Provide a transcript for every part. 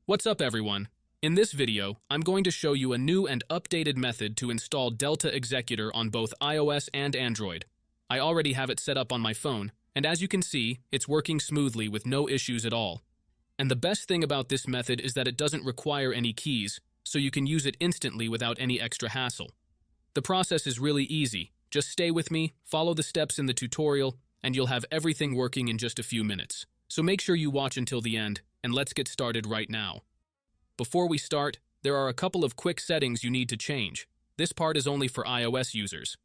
What's up, everyone? In this video, I'm going to show you a new and updated method to install Delta Executor on both iOS and Android. I already have it set up on my phone, and as you can see, it's working smoothly with no issues at all. And the best thing about this method is that it doesn't require any keys, so you can use it instantly without any extra hassle. The process is really easy. Just stay with me, follow the steps in the tutorial, and you'll have everything working in just a few minutes. So make sure you watch until the end, and let's get started right now. Before we start, there are a couple of quick settings you need to change. This part is only for iOS users.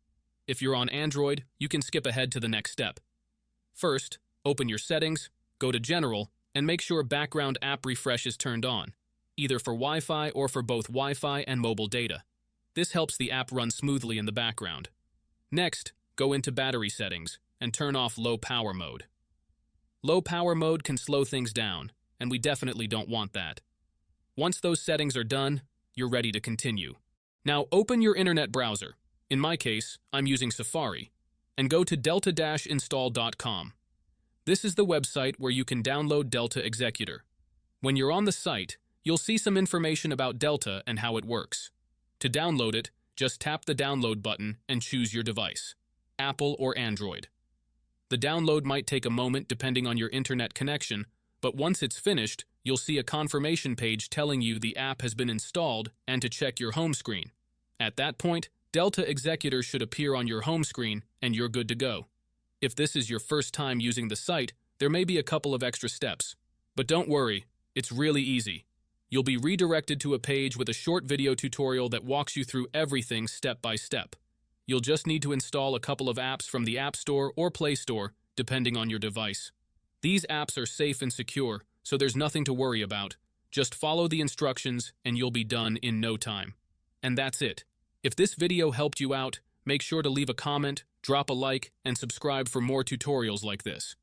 If you're on Android, you can skip ahead to the next step. First, open your settings, go to General, and make sure background app refresh is turned on, either for Wi-Fi or for both Wi-Fi and mobile data. This helps the app run smoothly in the background. Next, go into battery settings and turn off low power mode. Low power mode can slow things down, and we definitely don't want that. Once those settings are done, you're ready to continue. Now open your internet browser. In my case, I'm using Safari, and go to delta-install.com. This is the website where you can download Delta Executor. When you're on the site, you'll see some information about Delta and how it works. To download it, just tap the download button and choose your device, Apple or Android. The download might take a moment depending on your internet connection, but once it's finished, you'll see a confirmation page telling you the app has been installed and to check your home screen. At that point, Delta Executor should appear on your home screen and you're good to go. If this is your first time using the site, there may be a couple of extra steps. But don't worry, it's really easy. You'll be redirected to a page with a short video tutorial that walks you through everything step by step. You'll just need to install a couple of apps from the App Store or Play Store, depending on your device. These apps are safe and secure, so there's nothing to worry about. Just follow the instructions and you'll be done in no time. And that's it. If this video helped you out, make sure to leave a comment, drop a like, and subscribe for more tutorials like this.